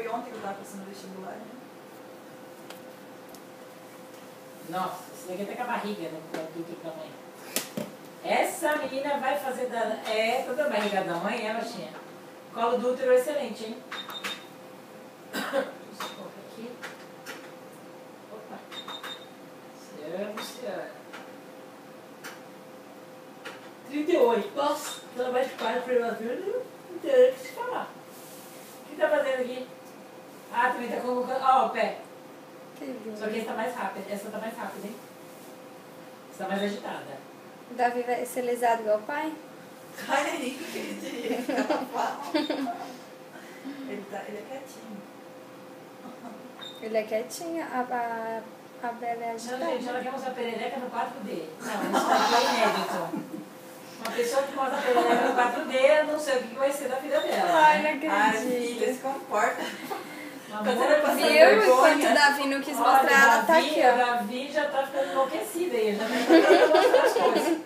Foi ontem que eu tava passando vestibular, né? Nossa, esse daqui tá com a barriga no adulto pra mãe. Essa menina vai fazer da... É, toda barrigadão, hein, é, baixinha? Colo do útero excelente, hein? Deixa eu colocar aqui. Opa. Senhora. 38. Nossa, ela vai de quadro prematura, não tem o que se falar. O que tá fazendo aqui? Ah, também tá colocando... Ó, o pé. Só que esse tá mais rápido. Essa tá mais rápida, hein? Essa tá mais agitada. O Davi vai ser lesado igual o pai? Ai, que ela fala. Ele é quietinho. Ele é quietinho, a Bela é Não, agitada. gente, ela quer mostrar a perereca no 4D. Não, isso aqui é inédito. Uma pessoa que mostra a perereca no 4D, eu não sei o que vai ser da vida dela. Ai, Né? não Ai, acredito. filha, se comporta. Uma Quando boa ela passou menina. Viu? vergonha. Enquanto o Davi não quis Olha, mostrar, ela tá Davi, aqui, a ó. Davi já tá ficando enlouquecida aí, já tá tentando mostrar as coisas.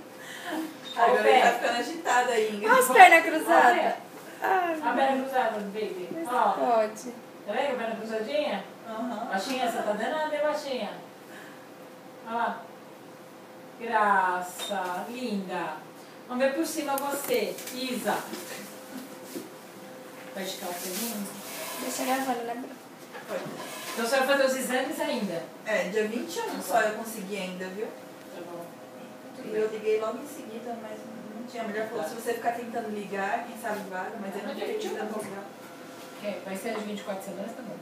Ó, o Agora ele tá pé. ficando agitada aí, Ingrid. Olha as pernas Olha, cruzadas. Ai, a perna cruzada, baby. mas Ó, pode. tá vendo a perna cruzadinha? Aham. Baixinha, essa tá danada, hein, baixinha? Olha lá. Graça, linda. Vamos ver por cima você, Isa. Vai esticar o pelinho? Deixa gravando, né? Foi. Então você vai fazer os exames ainda? É, dia 21 só eu consegui ainda, viu? Tá bom. E eu liguei logo em seguida, mas não tinha. A mulher falou, se você ficar tentando ligar, quem sabe vaga, mas eu não Dia fiquei 21 tentando tá bom. ligar. É, vai ser as 24 semanas, tá bom.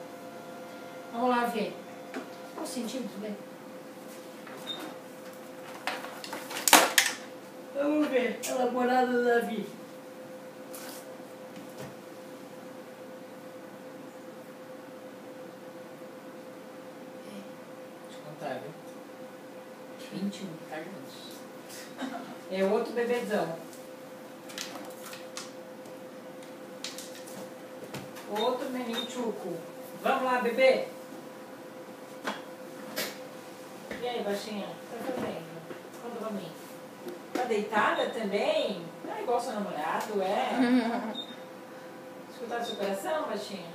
Vamos lá ver. Qual o sentido, né? Vamos ver. A namorada do Davi. Deixa eu contar, viu? 21, tá, gente? É outro bebezão. Outro menino tchuco. Vamos lá, bebê? E aí, baixinha? Tá fazendo? Conta pra mim. Tá deitada também? Não é igual seu namorado, é? Escutar seu coração, baixinha?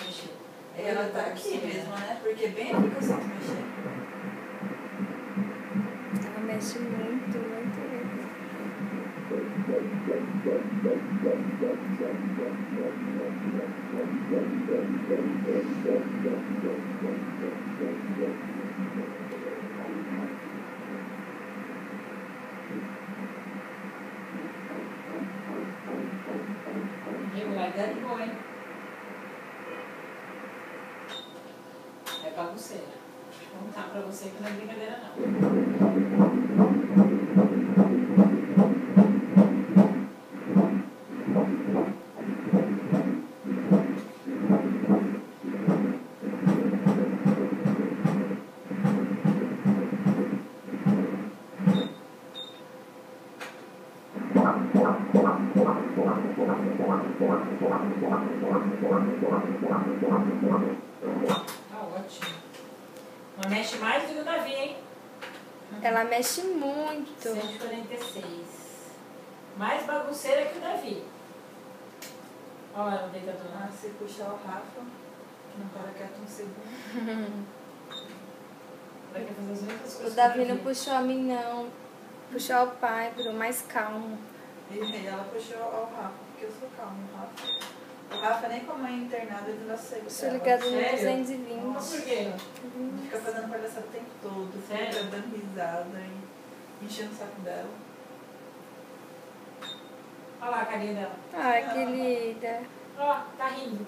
Mexeu. Ela tá aqui mesmo, né? Porque bem aqui que eu sinto mexer. Ela mexe muito, muito, muito. Regularidade boa, hein? É bagunceira. Vou contar pra você que não é brincadeira, não. Tá ótimo. Não mexe mais do que o Davi, hein? Ela mexe muito. 146. Mais bagunceira que o Davi. Olha lá, não deita do Ah, lado. se puxar o Rafa, que não para quieto um segundo. Vai querer fazer as mesmas O coisas Davi que o não puxou a mim, não. Puxou o pai, virou mais calmo. E ela puxou ao Rafa, porque eu sou calma, o Rafa. O Rafa nem como é internado, ele não aceita. Sou ligado no Sério? 220. Mas por quê? Ele fica fazendo palhaçada o tempo todo, Sério? fica dando risada e enchendo o saco dela. Olha lá a carinha dela. Ai, que linda. Ó, tá rindo.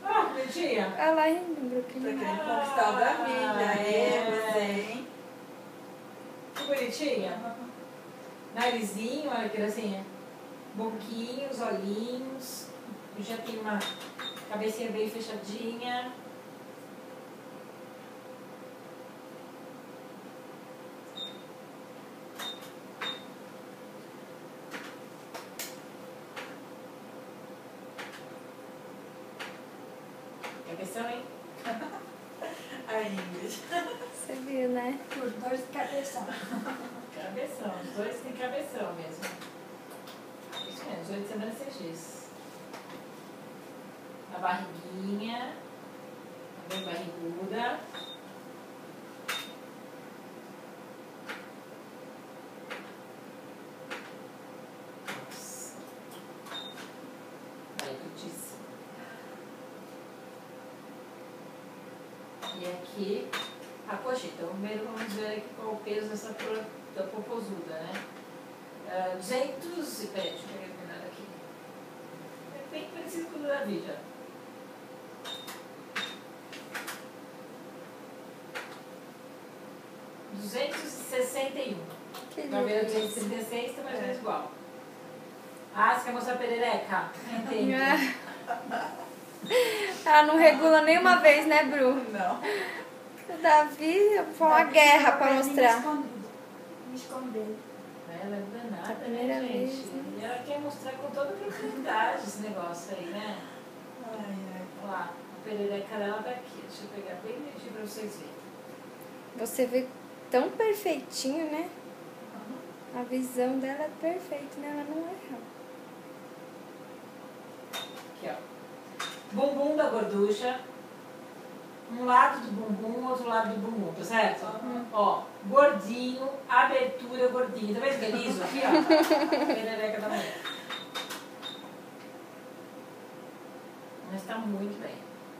Ó, bonitinha. Olha lá rindo, Tá Brooklyn. querendo conquistar o Davi, É. você, hein? Que bonitinha. Narizinho, olha que gracinha. Boquinhos, olhinhos. Já tem uma cabecinha bem fechadinha. Cabeção, hein? A Ingrid. Você viu, né? Por dois cabeção. Cabeção, os dois têm cabeção mesmo. Isso mesmo, os 8 semanas CGs. A barriguinha, bem barriguda. Nossa. Barrigudíssima. E aqui a coxinha. Então, primeiro vamos ver aqui qual o peso dessa da popozuda, né? 200 e... Peraí, deixa eu pegar o menor aqui. É bem parecido com o da vida. 261. Na verdade, 236 está mais ou menos igual. Ah, você quer mostrar a perereca? Entendi. Ela não regula nenhuma vez, né, Bru? Não. O Davi foi uma guerra pra mostrar. Me esconder. Ela é danada, A primeira né, vez, gente? né? E ela quer mostrar com toda tranquilidade esse negócio aí, né? Ai, ai. Olha lá, a perereca dela tá aqui. Deixa eu pegar bem direitinho pra vocês verem. Você vê tão perfeitinho, né? A visão dela é perfeita, né? Ela não erra. Aqui, ó. Bumbum da gorducha. Um lado do bumbum, outro lado do bumbum, tá certo? Ó, gordinho, abertura gordinho. Tá vendo que é liso aqui, ó? Perereca da mulher. Mas tá muito bem.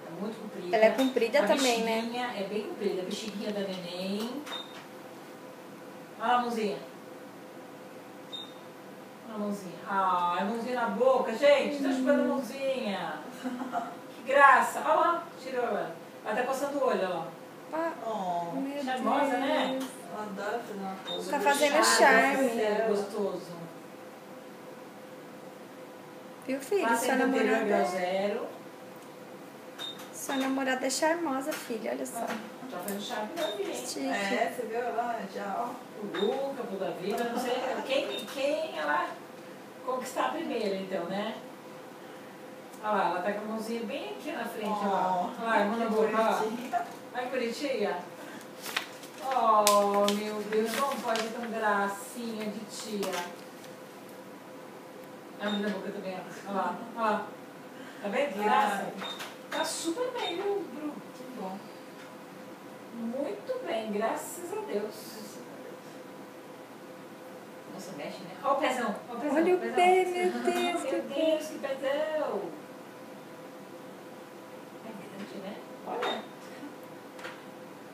Tá muito comprida. Ela é comprida A também, né? bexiguinha é bem comprida. A bexiguinha da neném. Olha a mãozinha. Olha a mãozinha. Ah, a mãozinha na boca, gente. Tá chupando a mãozinha. Que graça. Olha lá, tirou ela. Ela tá coçando o olho, ó. Ah, Oh, meu Charmosa, Deus. né? ela adora fazer uma coisa. Tá fazendo charme. charme. Gostoso. Viu, filho? Passa Sua anterior grau namorada, zero. sua namorada é charmosa, filha. Olha só. Tá fazendo charme da vida, hein? Chique. É, você viu ela já, ó. O Luca, o da vida, não sei quem ela conquistar primeiro, então, né? Olha lá, ela tá com a mãozinha bem aqui na frente, ó. Olha lá, a mão na boca, ó. Olha que bonitinha. Oh, meu Deus, não pode ser tão gracinha de tia. A mão na boca também, ó. Olha lá, olha lá. Tá vendo que graça? Tá super bem, viu, Bru? Que bom. Muito bem, graças a Deus. Nossa, mexe, né? Olha o pezão, olha o pezão. Olha o pezão. pé, meu Deus, Meu que Deus, que pezão. É grande, né? Olha.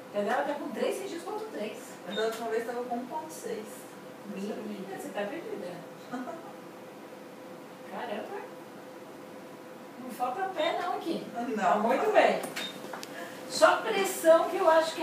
O pé dela tá com 3 centímetros, 3. Da última vez tava com 1,6. Menina, você tá perdida. Caramba. Não falta pé não aqui. Tá Não. muito bem. Só pressão que eu acho que é